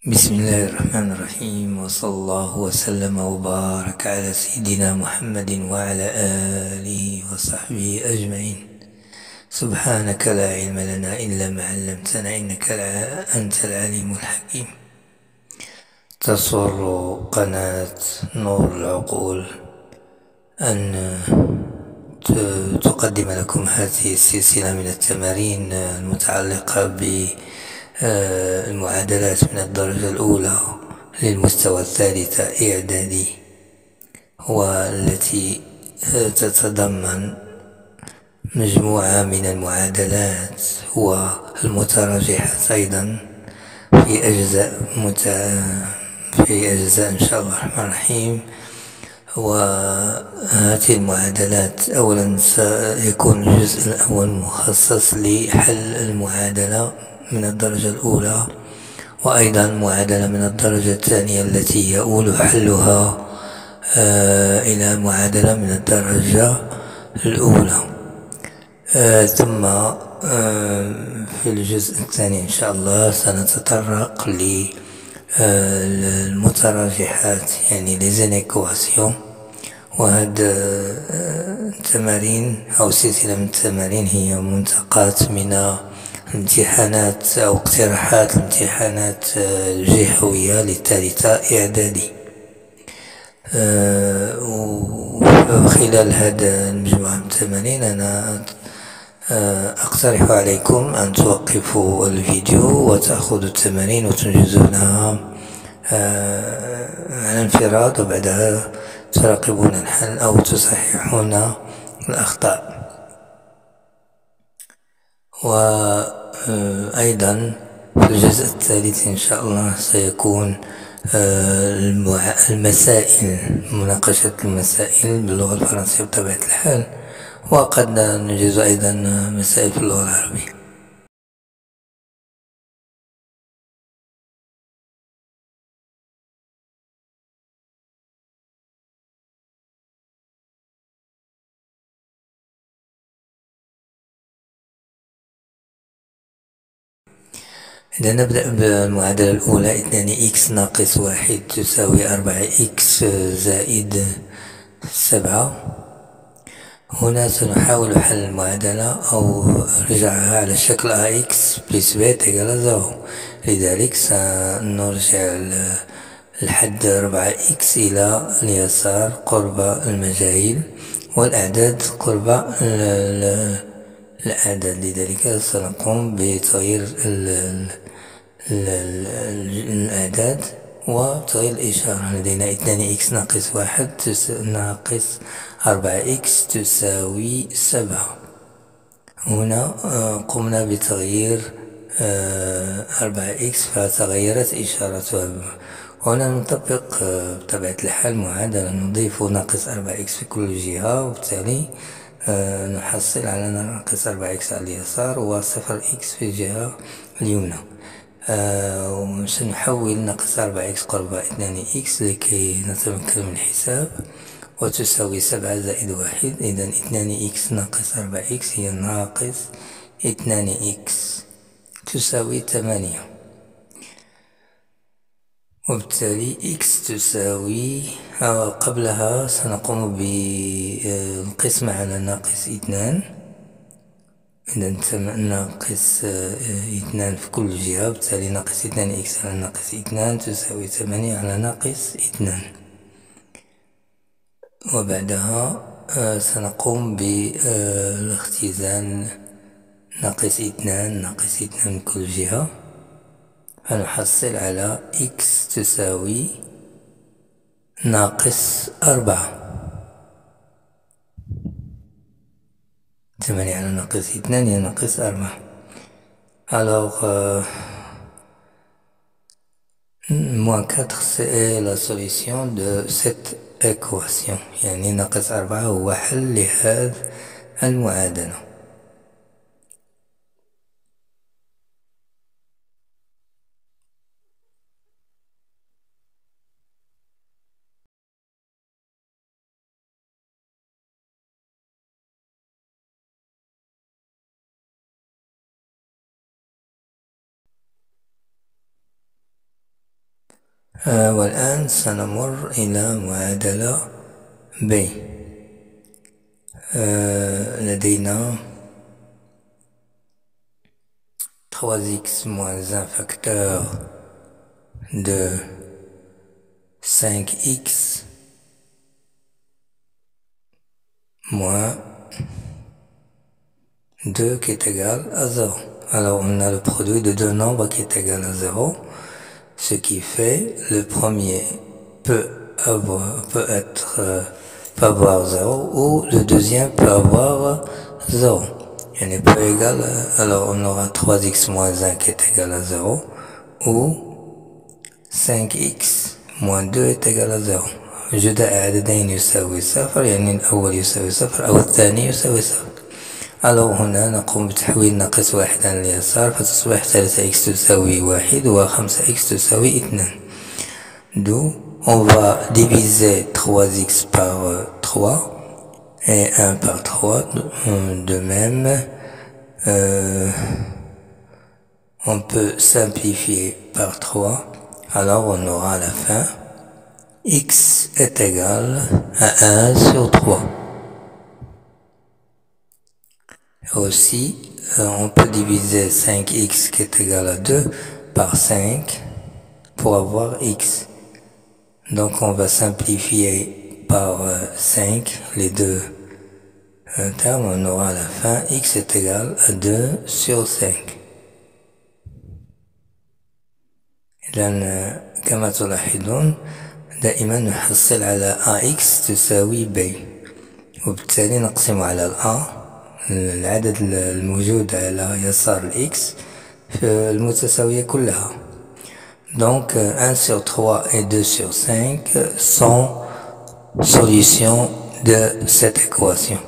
بسم الله الرحمن الرحيم، وصلى الله وسلم وبارك على سيدنا محمد وعلى آله وصحبه أجمعين. سبحانك لا علم لنا إلا ما علمتنا إنك أنت العليم الحكيم. تسر قناة نور العقول أن تقدم لكم هذه السلسلة من التمارين المتعلقة بالمعادلات من الدرجة الأولى للمستوى الثالث إعدادي، والتي تتضمن مجموعة من المعادلات والمتراجحات أيضا في أجزاء إن شاء الله الرحمن الرحيم. وهذه المعادلات أولا سيكون الجزء الأول مخصص لحل المعادلة من الدرجة الأولى، وأيضا معادلة من الدرجة الثانية التي يؤول حلها إلى معادلة من الدرجة الأولى. ثم في الجزء الثاني إن شاء الله سنتطرق للمتراجحات، يعني les équations. وهذا التمارين أو سلسلة من التمارين هي منتقات من امتحانات أو اقتراحات الامتحانات الجهوية للثالثة إعدادي. وخلال هذا المجموعة من التمارين أنا أقترح عليكم أن توقفوا الفيديو وتأخذوا التمارين وتنجزونها على انفراد، وبعدها تراقبون الحل أو تصححون الأخطاء. وأيضا في الجزء الثالث إن شاء الله سيكون المسائل، مناقشة المسائل باللغة الفرنسية بطبيعة الحال، وقد نجز أيضا مسائل في اللغة العربية. إذا نبدأ بالمعادلة الأولى، 2x ناقص 1 تساوي 4x زائد 7. هنا سنحاول حل المعادلة أو رجعها على شكل ax plus b تقل 0. لذلك سنرجع الحد 4x إلى اليسار قرب المجاهيل، والأعداد قرب الأعداد. لذلك سنقوم بتغيير الأعداد وتغيير الإشارة. لدينا 2x ناقص 1 ناقص 4x تساوي 7. هنا قمنا بتغيير 4x فتغيرت إشارتها. هنا نطبق بطبيعة الحال معادلة، نضيف ناقص 4x في كل جهة، وبالتالي نحصل على ناقص 4x على اليسار وصفر x في الجهة اليمنى. وسنحول ناقص 4x قرب 2x لكي نتمكن من الحساب، وتساوي 7 زائد 1. إذن 2x ناقص 4x هي ناقص 2x تساوي 8، وبالتالي x تساوي قبلها سنقوم بالقسمة على ناقص 2. إذا ناقص 2 في كل جهة، بالتالي ناقص 2x على ناقص 2 تساوي 8 على ناقص 2. وبعدها سنقوم بالاختزال ناقص 2 ناقص 2 من كل جهة، فنحصل على x تساوي ناقص 4. 8 على ناقص 2 هي ناقص 4. Alors, moins 4 c'est la solution de cette équation، يعني ناقص 4 هو حل لهذه المعادلة. والآن سنمر إلى معادلة B. لدينا 3x moins 1 facteur de 5x moins 2 qui est égal à 0. Alors on a le produit de deux nombres qui est égal à 0, ce qui fait le premier peut avoir 0 ou le deuxième peut avoir 0. Il n'est pas égal, alors on aura 3x moins 1 qui est égal à 0 ou 5x moins 2 est égal à 0. جداء عددين يساوي صفر، يعني الأول يساوي صفر أو الثاني يساوي صفر. alors هنا نقوم بتحويل ناقص واحد على اليسار فتصبح 3x تساوي واحد و 5x تساوي 2. d'où on va diviser 3x par 3 et 1 par 3. De même, on peut simplifier par 3. Alors on aura à la fin x est égal à 1 sur 3. Aussi, on peut diviser 5x qui est égal à 2 par 5 pour avoir x. Donc on va simplifier par 5 les deux termes. On aura à la fin x est égal à 2 sur 5. إذن كما تلاحظون دائما نحصل على ax تساوي b، وبالتالي نقسم على العدد الموجود على يسار الإكس في المتساوية كلها. Donc 1 sur 3 et 2 sur 5 sont solutions de cette équation.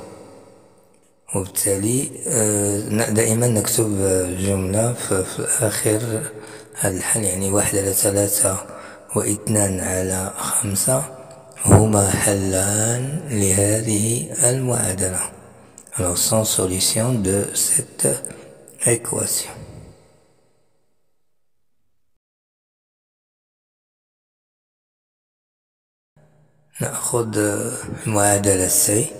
وبالتالي دائما نكتب جملة في آخر هذا الحل، يعني 1 على 3 و2 على 5 هما حلان لهذه المعادلة. Alors sans solution de cette équation. نأخذ المعادلة C.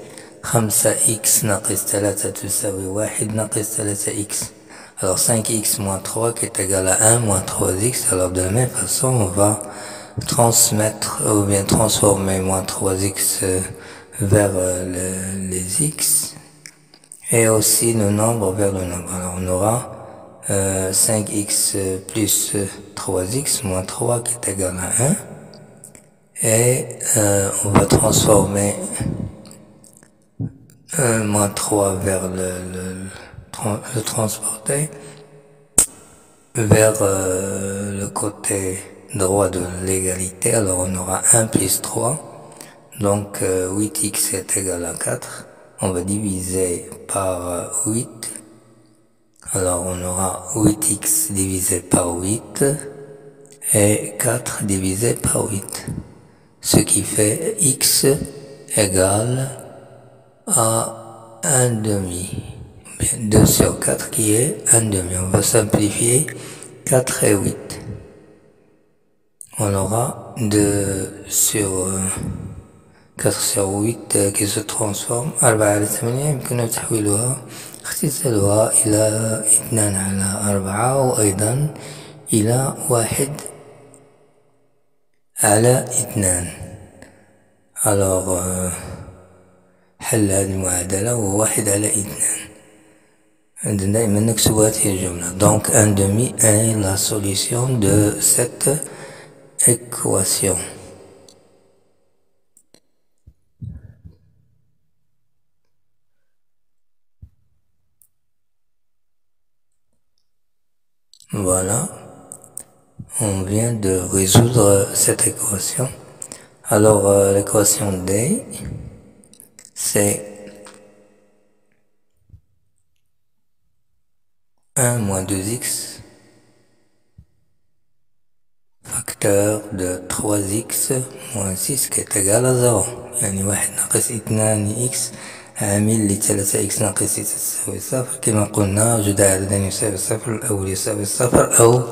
5x ناقص 3 تساوي 1 ناقص 3x. Alors 5x moins 3 qui est égal à 1 moins 3x. Alors de la même façon on va transmettre ou bien transformer moins 3x vers les x et aussi le nombre vers le nombre. Alors on aura 5x plus 3x moins 3 qui est égal à 1 et on va transformer moins 3 vers le transporter vers le côté droit de l'égalité. Alors on aura 1 plus 3, donc 8x est égal à 4. On va diviser par 8. Alors on aura 8x divisé par 8 et 4 divisé par 8. Ce qui fait x égale à 1 demi. 2 sur 4 qui est 1 demi. On va simplifier 4 et 8. On aura 2 sur 4 sur 8 qui se transforme 4 على 8. يمكن تحويلها اختزالها إلى 2 على 4 وأيضا إلى 1 على 2. alors حل هذه المعادلة هو 1 على 2. عندنا دائما نكتب هذه الجملة. donc 1 demi est la solution de cette équation. Voilà, on vient de résoudre cette équation. Alors l'équation D, c'est 1 moins 2x facteur de 3x moins 6 qui est égal à 0. يعني 1 ناقص 2x عامل ل 3x ناقص 6 تساوي 0. كما قلنا جداء عددين يساوي 0، الأول يساوي 0 أو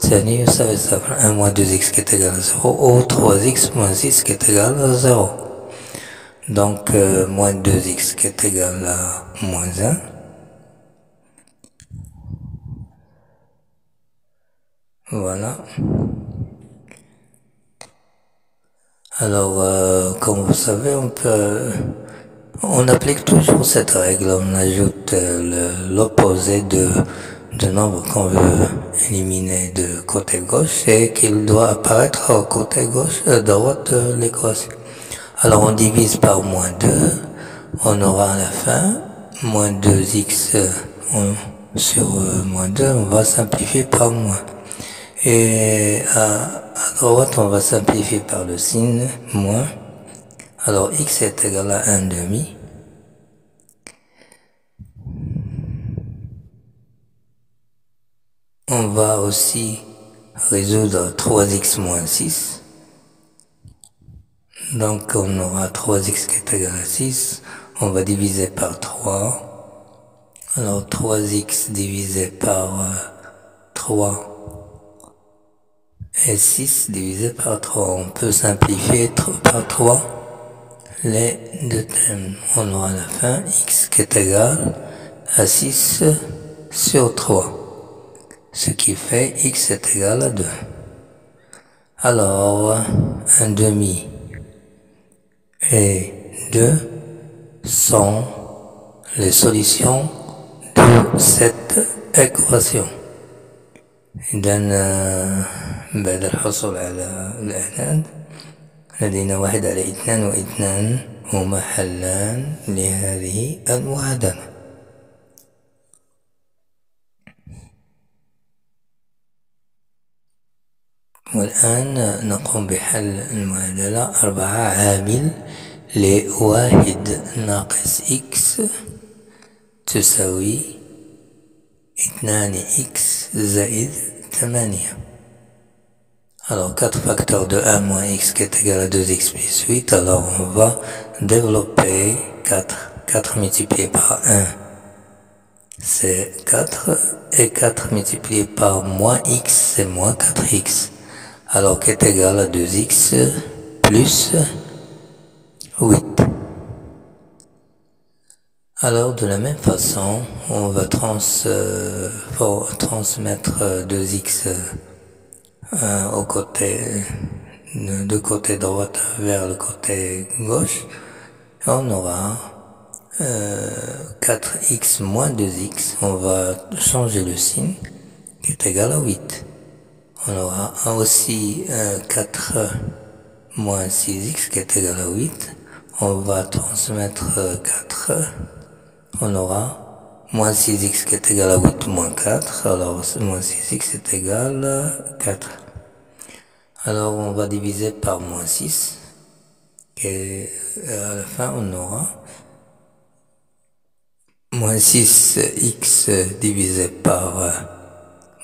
الثاني يساوي صفر. 1 moins 2x qui est égal à 0 ou 3x moins 6 qui est égal à 0. Donc moins 2x qui est égal à moins 1. Voilà. Alors, comme vous savez, on applique toujours cette règle. On ajoute l'opposé de nombre qu'on veut éliminer de côté gauche et qu'il doit apparaître au côté gauche, droite de l'équation. Alors, on divise par moins 2. On aura à la fin moins 2x sur moins 2. On va simplifier par moins. Et à droite, on va simplifier par le signe moins. Alors, x est égal à 1 demi. On va aussi résoudre 3x moins 6. Donc, on aura 3x qui est égal à 6. On va diviser par 3. Alors, 3x divisé par 3. Et 6 divisé par 3. On peut simplifier par 3 les deux termes. On aura à la fin x qui est égal à 6 sur 3. Ce qui fait x est égal à 2. Alors, 1 demi et 2 sont les solutions de cette équation. إذن بعد الحصول على الأعداد لدينا 1/2 و2 هما حلان لهذه المعادلة. والآن نقوم بحل المعادلة 4 عامل ل1 ناقص x تساوي 2x زائد 8. Alors 4 facteurs de 1 moins x qui est égal à 2x plus 8. Alors on va développer 4. 4 multiplié par 1, c'est 4. Et 4 multiplié par moins x, c'est moins 4x. Alors qui est égal à 2x plus 8. Alors de la même façon, on va transmettre 2x au côté, de côté droit vers le côté gauche. On aura 4x moins 2x. On va changer le signe qui est égal à 8. On aura aussi 4 moins 6x qui est égal à 8. On va transmettre 4. On aura moins 6x qui est égal à 8 moins 4. Alors moins 6x est égal à 4. Alors on va diviser par moins 6. Et à la fin on aura moins 6x divisé par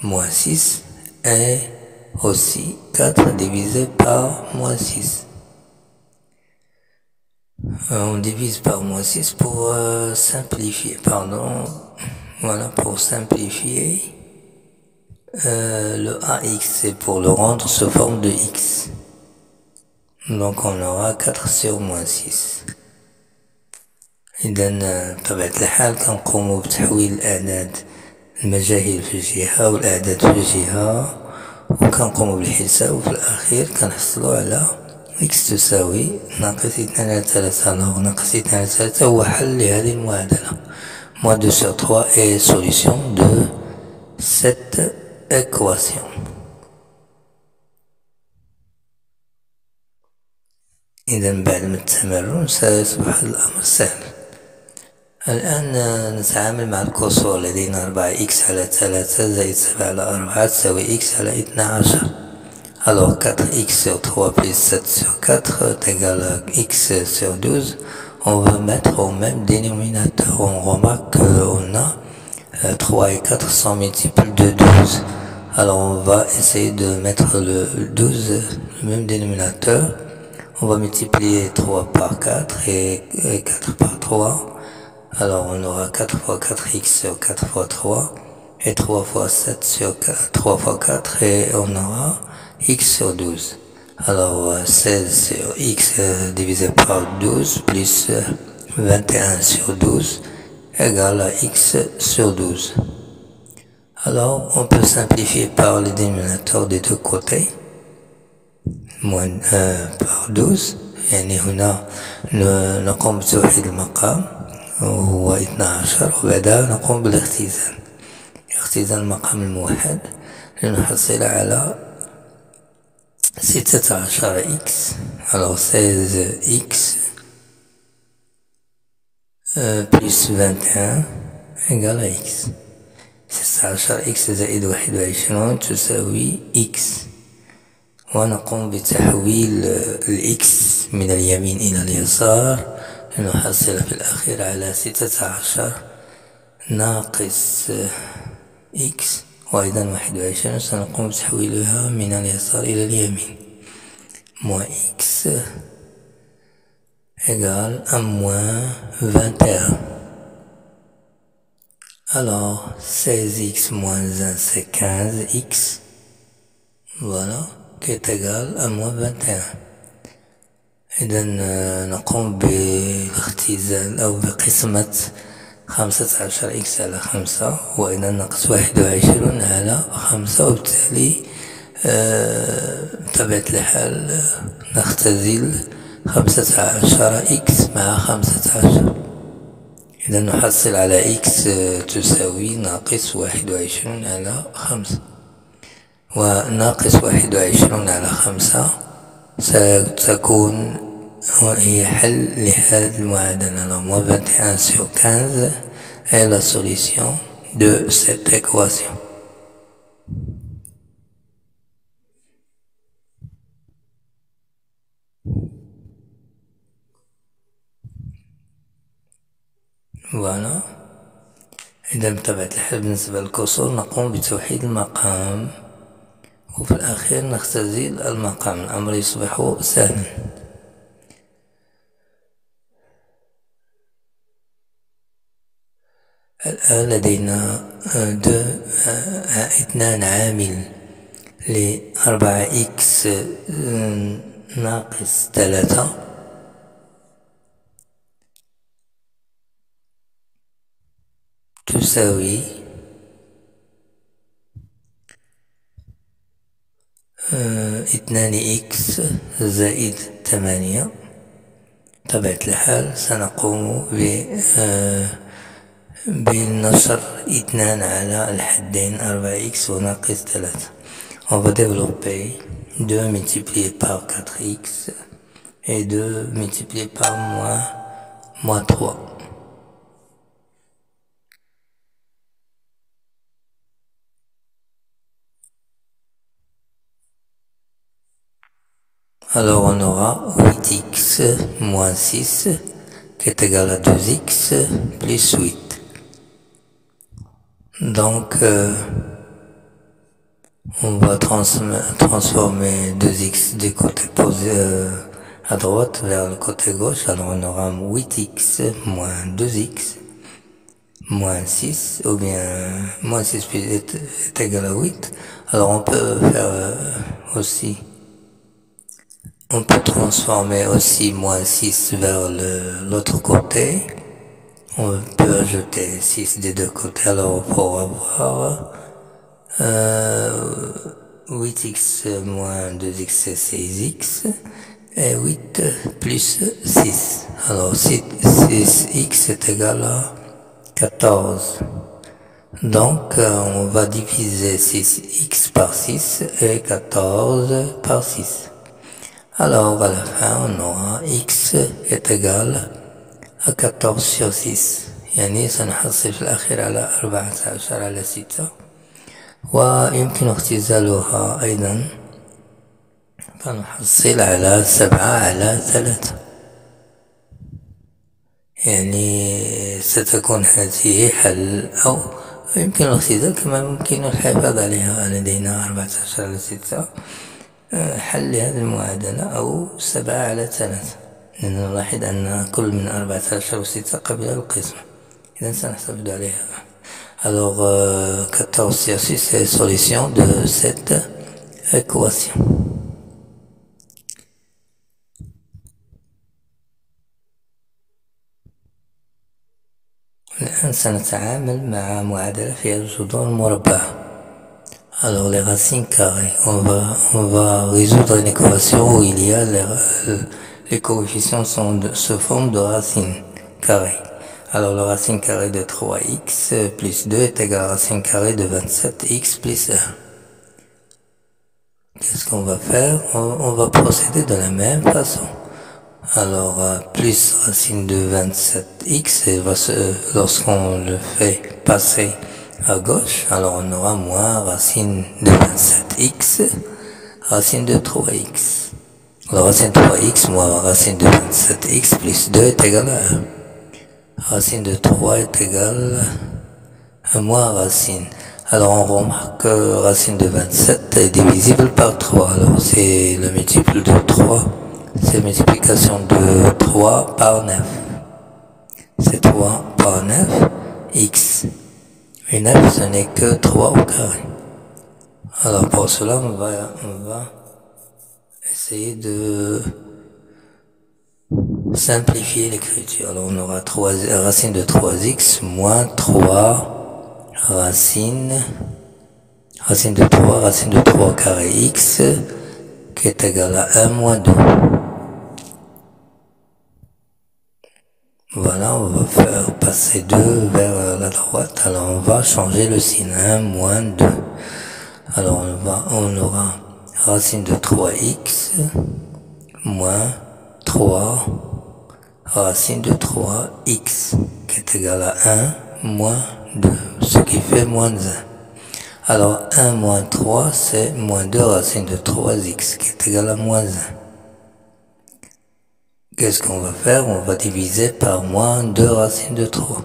moins 6 et aussi 4 divisé par moins 6. On divise par moins 6 pour simplifier, voilà, pour simplifier le ax, c'est pour le rendre sous forme de x. Donc on aura 4 sur moins 6. إذن بطبيعة الحال كنقوموا بتحويل الأعداد المجاهيل في جهة والأعداد في جهة وكنقوموا بالحساب وفي الأخير كنحصلوا على x تساوي ناقص 2 على 3. alors ناقص 2 على 3 هو حل لهذه المعادلة. moins 2 sur 3 est solution de cette équation. إذا بعد ما التمرن سيصبح الأمر سهل. الآن نتعامل مع الكسور. لدينا 4x على 3 زائد 7 على 4 تساوي x على 12. Alors 4x sur 3 plus 7 sur 4 est égal à x sur 12. On va mettre au même dénominateur. On remarque qu'on a 3 et 4 sont multiples de 12. Alors on va essayer de mettre le 12, le même dénominateur. On va multiplier 3 par 4 et 4 par 3. Alors on aura 4 fois 4x sur 4 fois 3. et 3 fois 7 sur 4, 3 fois 4, et on aura x sur 12. Alors 16 sur x divisé par 12 plus 21 sur 12 égale à x sur 12. Alors on peut simplifier par le dénominateur des deux côtés, moins par 12. يعني هنا نقوم بتوحيد المقام وهو 12 وبعدها نقوم بالاختزال، اختزال المقام الموحد لنحصل على 16 x. Alors 16 x plus 21 égale à x. 16 x زائد 21 تساوي x. ونقوم بتحويل الإكس من اليمين إلى اليسار لنحصل في الأخير على 16 ناقص إكس، وأيضا 21 سنقوم بتحويلها من اليسار إلى اليمين. moins إكس égale à moins 21. Alors 16x moins 1 c'est 15x. Voilà, qui est égal à moins 21. إذا نقوم بالاختزال أو بقسمة 15 إكس على 5 وإذا ناقص 21 على 5، وبالتالي بطبيعة الحال نختزل 15 إكس مع 15. إذا نحصل على إكس تساوي ناقص 21 على 5، وناقص 21 على 5 ستكون هي حل لهذه المعادلة. Alors moins 21 sur 15 est la solution de cette équation. Voilà. إذا بطبيعة الحال بالنسبة للكسور نقوم بتوحيد المقام وفي الأخير نختزل المقام، الأمر يصبح سهلا. الآن لدينا 2 عامل ل4 إكس ناقص 3 تساوي 2 إكس زائد 8. بطبيعة الحال سنقوم بالنشر 2 على الحدين 4 إكس وناقص 3. On va développer 2 multiplié par 4x et 2 multiplié par moins 3. Alors on aura 8x moins 6 qui est égal à 2x plus 8. Donc on va transformer 2x du côté à droite vers le côté gauche. Alors on aura 8x moins 2x moins 6, ou bien moins 6 est égal à 8. Alors on peut faire aussi, on peut transformer aussi moins 6 vers l'autre côté. On peut ajouter 6 des deux côtés. Alors pour avoir 8x moins 2x c'est 6x et 8 plus 6. Alors 6x est égal à 14. Donc on va diviser 6x par 6 et 14 par 6. Alors à la fin on aura x est égal à 14 sur 6. يعني سنحصل في الأخير على 14 على 6، ويمكن اختزالها أيضا فنحصل على 7 على 3. يعني ستكون هذه حل، أو يمكن الاختزال كما يمكن الحفاظ عليها. لدينا 14 على 6 حل لهذه المعادلة، أو 7 على 3، لأن نلاحظ أن كل من 14 و 6 قبل القسمة، إذا سنحتفظ عليها. Alors, 14-6, c'est la solution de cette équation. الآن سنتعامل مع معادلة فيها الجذور المربعة. Alors les racines carrées, on va résoudre une équation où il y a les coefficients se forment de racines carrées. Alors la racine carrée de 3x plus 2 est égal à la racine carrée de 27x plus 1. Qu'est-ce qu'on va faire? On va procéder de la même façon. Alors, plus racine de 27x, et lorsqu'on le fait passer à gauche, alors on aura moins racine de 27x, racine de 3x. Alors, racine de 3x moins racine de 27x plus 2 est égal à 1. Racine de 3 est égale à moins racine. Alors, on remarque que racine de 27 est divisible par 3. Alors, c'est le multiple de 3. C'est multiplication de 3 par 9. C'est 3 par 9, x. Et 9, ce n'est que 3 au carré. Alors pour cela, on va essayer de simplifier l'écriture. Alors on aura racine de 3x moins 3 racine de 3, racine de 3 carré x, qui est égal à 1 moins 2. Voilà, on va faire passer 2 vers la droite. Alors on va changer le signe. 1 moins 2. Alors on aura racine de 3x moins 3 racine de 3x qui est égal à 1 moins 2, ce qui fait moins 1. Alors 1 moins 3 c'est moins 2 racine de 3x qui est égal à moins 1. Qu'est-ce qu'on va faire? On va diviser par moins 2 racine de 3.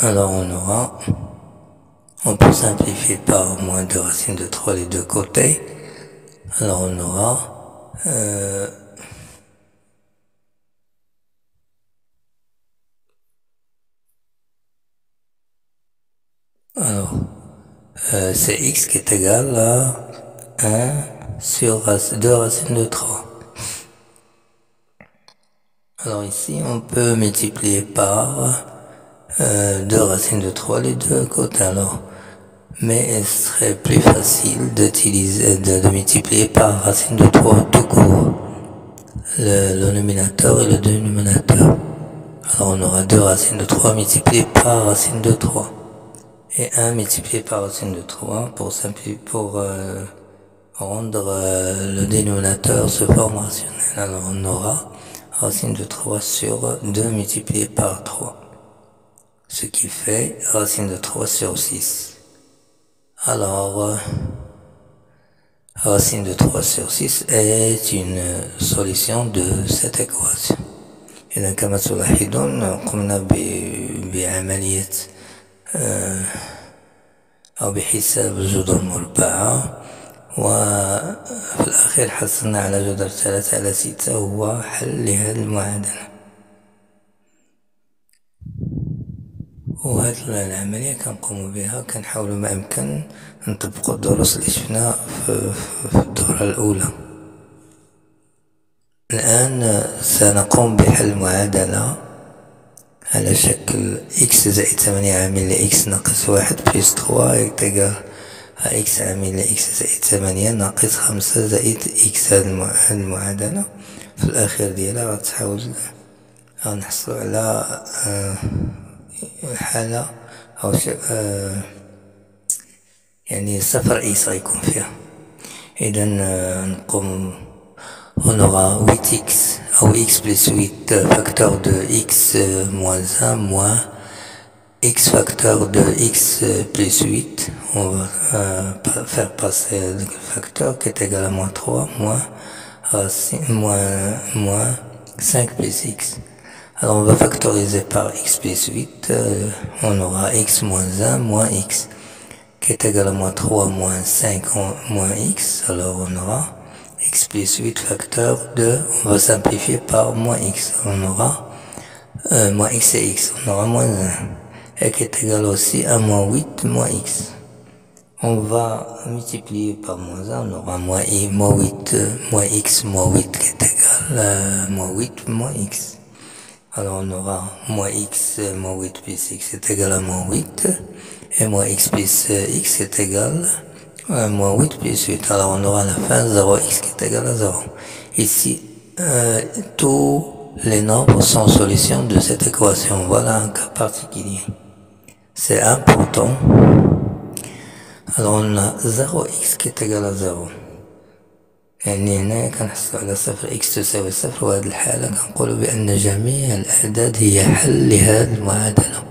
Alors on peut simplifier par moins 2 racine de 3 les deux côtés. Alors on aura c'est x qui est égal à 1 sur 2 racines de 3. Alors ici, on peut multiplier par 2 racines de 3 les deux côtés. Alors, mais il serait plus facile de multiplier par racine de 3 tout court. Le nominateur et le dénominateur. Alors on aura 2 racines de 3 multipliées par racine de 3. Et 1 multiplié par racine de 3 pour rendre le dénominateur sous forme rationnelle. Alors on aura racine de 3 sur 2 multiplié par 3. Ce qui fait racine de 3 sur 6. Alors, racine de 3 sur 6 est une solution de cette équation. إذا كما تلاحظون قمنا بعملية أو بحساب الجذور المربعة، وفي الأخير حصلنا على جذر 3 على 6 هو حل لهذه المعادلة. وهذه العملية كنقوم بها كنحاولوا ما أمكن نطبقوا الدروس اللي شفنا في الدورة الأولى. الآن سنقوم بحل معادلة على شكل x زائد 8 عامل ل x ناقص 1 بلس 3 يتجاه x عامل ل x زائد 8 ناقص 5 زائد x. هذه المعادلة في الأخير ديالها غتحاول نحصلوا على حالة أو يعني صفر x غيكون فيها. إذا نقوم on aura 8x ou x plus 8 facteur de x moins 1 moins x facteur de x plus 8. On va faire passer le facteur qui est égal à moins 3 moins 5 plus x. Alors on va factoriser par x plus 8. On aura x moins 1 moins x qui est égal à moins 3 moins 5 moins x. Alors on aura x plus 8 facteur de, on va simplifier par moins x. On aura moins x et x, on aura moins 1. Et qui est égal aussi à moins 8 moins x. On va multiplier par moins 1, on aura moins 8 moins x moins 8 qui est égal à moins 8 moins x. Alors on aura moins x moins 8 plus x est égal à moins 8. Et moins x plus x est égal à moins 8 plus 8. Alors on aura à la fin 0x qui est égal à 0. Ici, tous les nombres sont solutions de cette équation. Voilà un cas particulier. C'est important. Alors on a 0x qui est égal à 0. يعني هنا كنحصل على صفر x تساوي صفر، وهذه الحالة كنقولوا بأن جميع الأعداد هي حل لهذه المعادلة.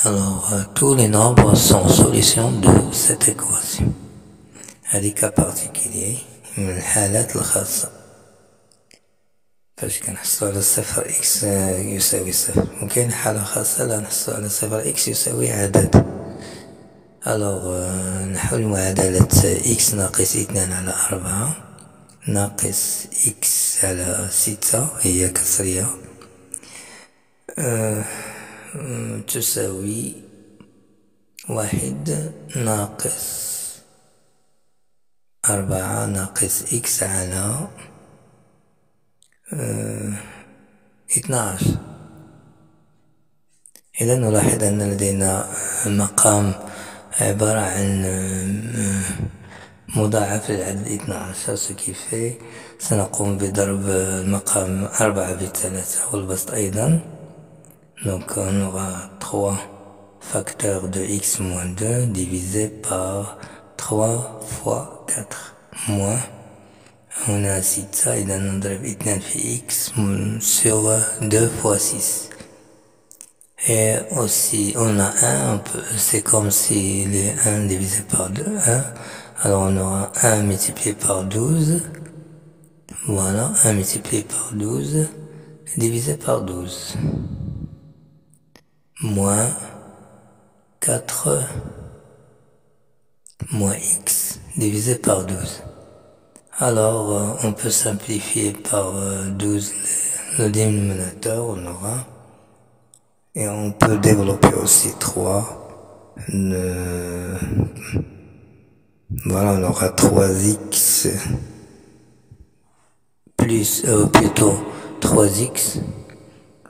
Alors tous les nombres sont solutions de cette équation. هذه cas particulier من الحالات الخاصة. فاش كنحصل على صفر x يساوي صفر، وكاين حالة خاصة لا نحصل على صفر x يساوي عدد. Alors نحول معادلة x ناقص 2 على 4 ناقص x على 6 هي كسرية تساوي 1 ناقص 4 ناقص x على 12. إذا نلاحظ أن لدينا مقام عبارة عن مضاعف للعدد 12. ce qui fait سنقوم بضرب المقام 4 ب3 والبسط أيضا. Donc on aura 3 facteurs de x moins 2 divisé par 3 fois 4 moins on a 6. إذا نضرب 2 في x sur 2 fois 6. Et aussi, on a 1, c'est comme si les 1 divisé par 2, 1. Alors on aura 1 multiplié par 12. Voilà, 1 multiplié par 12, divisé par 12. Moins 4 moins x, divisé par 12. Alors, on peut simplifier par 12 le dénominateur, on aura. Et on peut développer aussi 3. Voilà, on aura 3x plus, plutôt 3x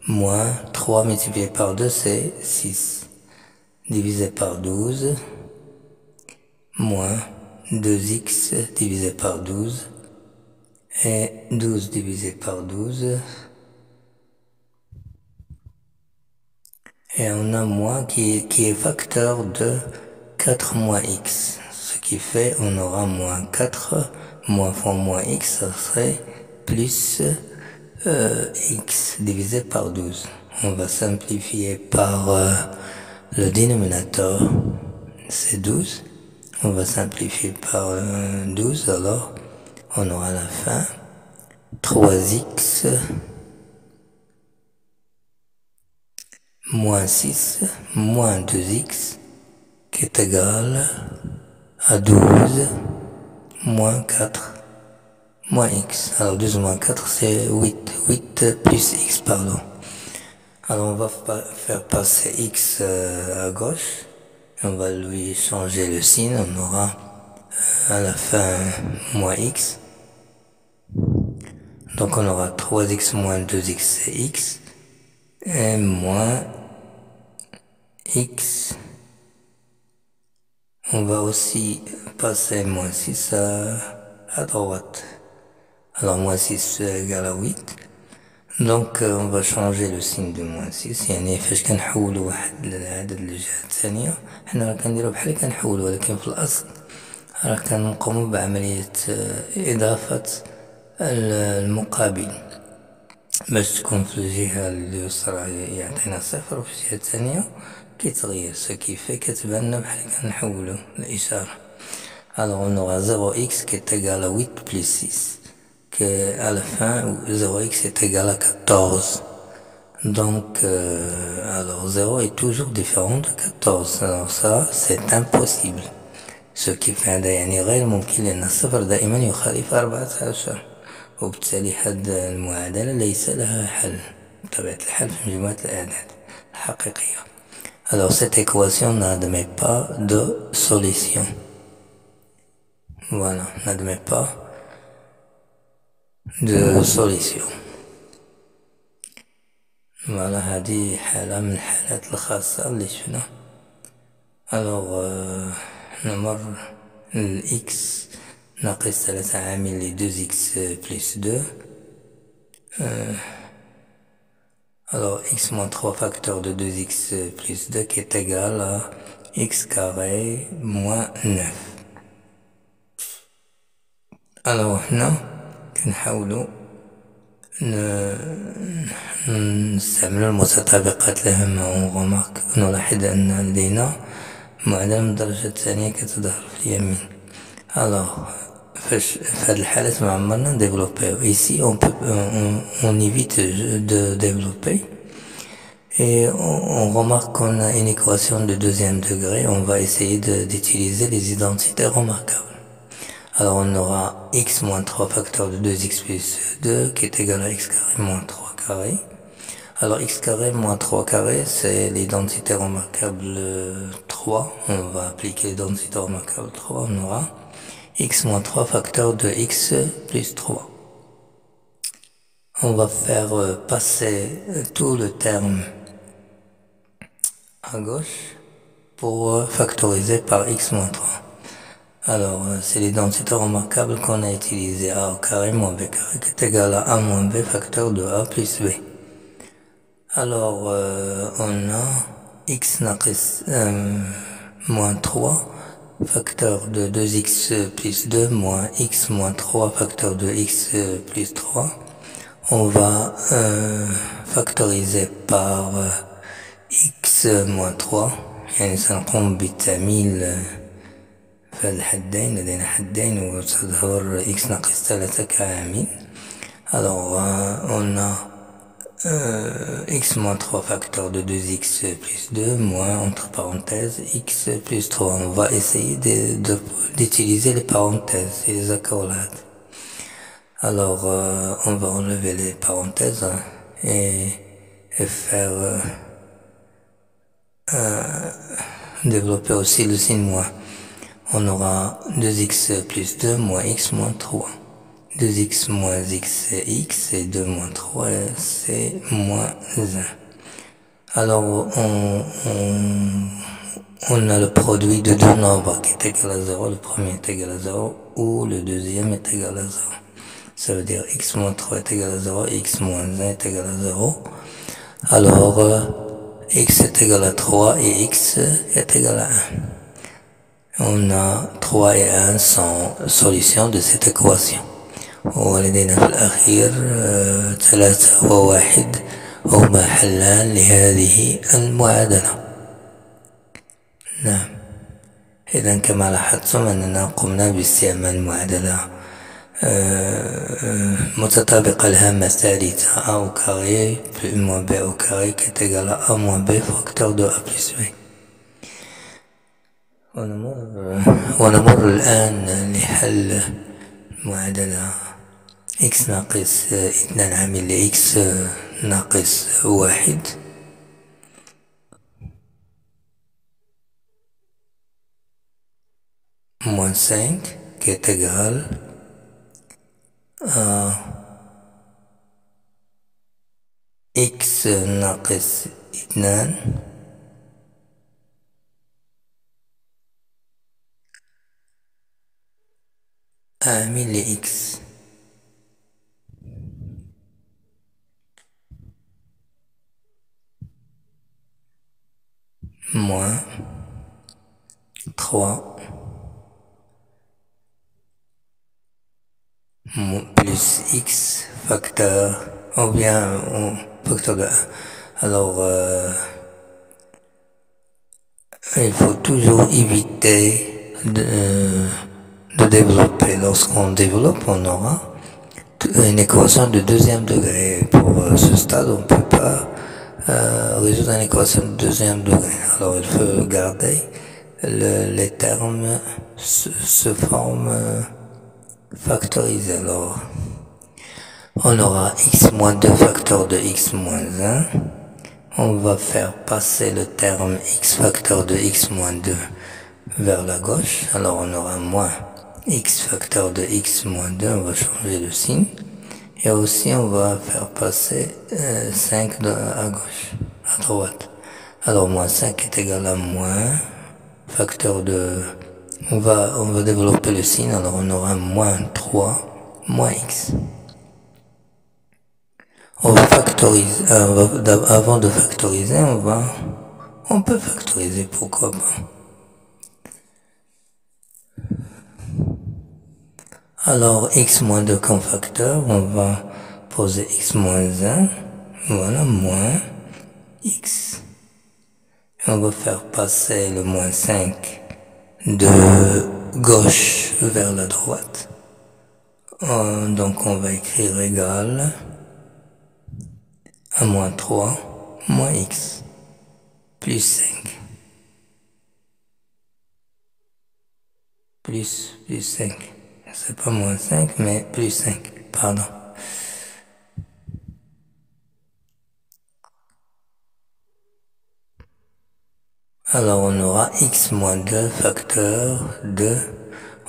moins 3 multiplié par 2, c'est 6. Divisé par 12, moins 2x divisé par 12, et 12 divisé par 12. Et on a moins qui est facteur de 4 moins x. Ce qui fait, on aura moins 4, moins fois moins x, ça serait plus x divisé par 12. On va simplifier par le dénominateur, c'est 12. On va simplifier par 12, alors on aura à la fin 3x moins 6 moins 2x qui est égal à 12 moins 4 moins x. Alors 12 moins 4 c'est 8. 8 plus x, pardon. Alors on va faire passer x à gauche. On va lui changer le signe. On aura à la fin moins x. Donc on aura 3x moins 2x c'est x. Et moins x. On va aussi passer moins 6 à droite. Alors moins 6 égale à 8. Donc on va changer le signe de moins 6. يعني فاش كنحولوا واحد العدد للجهة الثانية حنا راه كنديرو بحال كنحولوا، ولكن في الأصل راه كنقوموا بعملية إضافة المقابل باش تكون في الجهة اليسرى يعطينا صفر وفي الجهة الثانية كيتغير، سكيفي كتبان لنا بحال كنحولو الإشارة. Alors on aura 0x qui est égal à 8 plus 6, que à la fin 0x est égal à 14. Donc alors 0 est toujours différent de 14. Alors ça c'est impossible. ce qui في هذا يعني غير ممكن لأن الصفر دائما يخالف 14 وبالتالي حد المعادلة ليس لها حل بطبيعة الحال في مجموعة الأعداد الحقيقية. Alors cette équation n'admet pas de solution. Voilà, n'admet pas de solution. Voilà, هذه حالة من الحالات الخاصة اللي شفنا. Alors نمر x ناقص 3 عامل ل 2x plus 2. Alors x moins 3 facteur de 2x plus 2 qui est égal à x carré moins 9. Alors هنا كنحاولوا نستعمل المتطابقات الهامة ونغمق نلاحظ أن لدينا معادلة من الدرجة الثانية كتظهر في اليمين. Alors في هذه الحالة ما عمرنا نديفلوبيو. Ici on évite de développer et on remarque qu'on a une équation de deuxième degré. On va essayer d'utiliser les identités remarquables. Alors on aura x moins 3 facteur de 2x plus 2 qui est égal à x carré moins 3 carré. Alors x carré moins 3 carré c'est l'identité remarquable 3. On va appliquer l'identité remarquable 3. On aura x moins 3 facteur de x plus 3. On va faire passer tout le terme à gauche pour factoriser par x moins 3. Alors, c'est l'identité remarquable qu'on a utilisée, a au carré moins b carré, qui est égal à a moins b facteur de a plus b. Alors, on a x naqis moins 3 facteur de 2x plus 2 moins x moins 3 facteur de x plus 3. On va factoriser par x moins 3. يعني سنقوم بالتعميل في هذا الحدين. لدينا حدين وتظهر x ناقص 3 كعامل. Alors on a x moins 3 facteur de 2x plus 2 moins entre parenthèses x plus 3. On va essayer d'utiliser les parenthèses et les accolades. Alors on va enlever les parenthèses et faire développer aussi le signe moins. On aura 2x plus 2 moins x moins 3. 2x moins x c'est x et 2 moins 3 c'est moins 1. Alors on a le produit de deux nombres qui est égal à 0. Le premier est égal à 0 ou le deuxième est égal à 0. Ça veut dire x moins 3 est égal à 0, x moins 1 est égal à 0. Alors x est égal à 3 et x est égal à 1. On a 3 et 1 sont solutions de cette équation. ولدينا في الأخير 3 و1 هما حلان لهذه المعادلة. نعم، إذا كما لاحظتم أننا قمنا باستعمال معادلة متطابقة الهامة الثالثة a au carré plus moins b au carré qui est égal à a moins b facteur de a plus b. ونمر الآن لحل معادلة x ناقص 2 عامل ل x ناقص 1 moins 5 qui est égal à x ناقص 2 عامل ل x moins 3 plus x facteur ou bien facteur de 1. Alors il faut toujours éviter de développer. Lorsqu'on développe, on aura une équation de deuxième degré. Pour ce stade, on ne peut pas résoudre une équation de deuxième degré. Alors il faut garder les termes se forment factorisés. Alors, on aura x moins 2 facteur de x moins 1. On va faire passer le terme x facteur de x moins 2 vers la gauche. Alors, on aura moins x facteur de x moins 2. On va changer le signe. Et aussi, on va faire passer 5 à gauche, à droite. Alors, moins 5 est égal à moins facteur de... On va développer le signe. Alors, on aura moins 3 moins x. On va factoriser. Avant de factoriser, on peut factoriser, pourquoi pas. Alors, x moins 2 comme facteur, on va poser x moins 1, voilà, moins x. Et on va faire passer le moins 5 de gauche vers la droite. Donc, on va écrire égal à moins 3 moins x plus 5. Plus 5. C'est pas moins 5, mais plus 5, pardon. Alors on aura x moins 2 facteur de,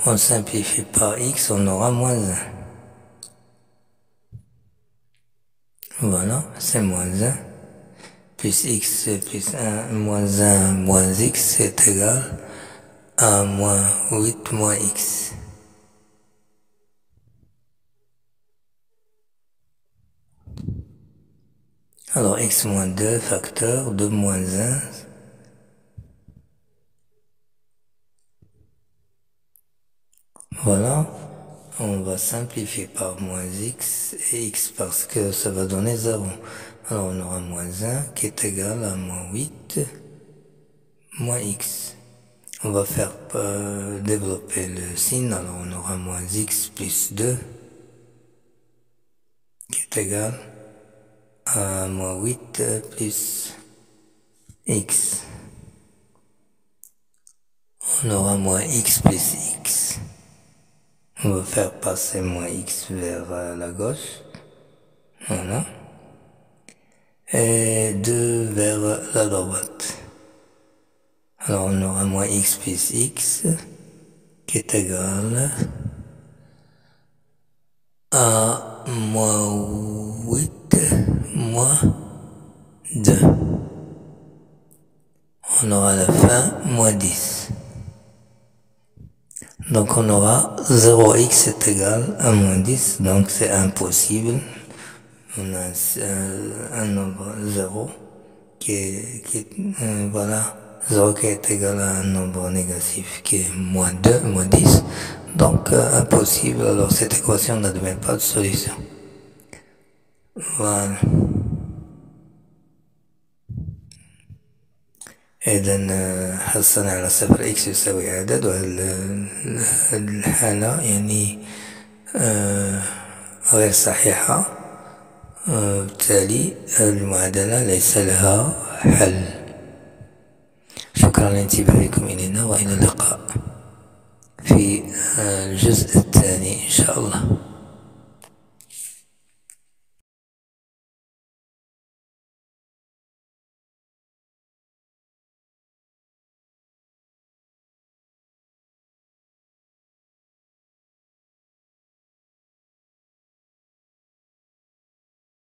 on simplifie par x, on aura moins 1. Voilà, c'est moins 1. Plus x plus 1, moins 1 moins x, c'est égal à moins 8 moins x. Alors x moins 2 facteur de moins 1. Voilà, on va simplifier par moins x et x parce que ça va donner 0. Alors on aura moins 1 qui est égal à moins 8 moins x. On va faire développer le signe, alors on aura moins x plus 2 qui est égal à moins 8 plus x. On aura moins x plus x. On va faire passer moins x vers la gauche. Voilà. Et 2 vers la droite. Alors on aura moins x plus x qui est égal à moins 8 moins 2. On aura à la fin moins 10. Donc on aura 0x est égal à moins 10, donc c'est impossible. On a un nombre 0 voilà, 0 qui est égal à un nombre négatif qui est moins 2, moins 10. Donc impossible, alors cette équation n'admet pas de solution. Voilà. إذن حصلنا على 0x يساوي عدد، والحالة يعني غير صحيحة، بالتالي المعادلة ليس لها حل. شكرا لانتباهكم إلينا، وإلى اللقاء في الجزء الثاني إن شاء الله.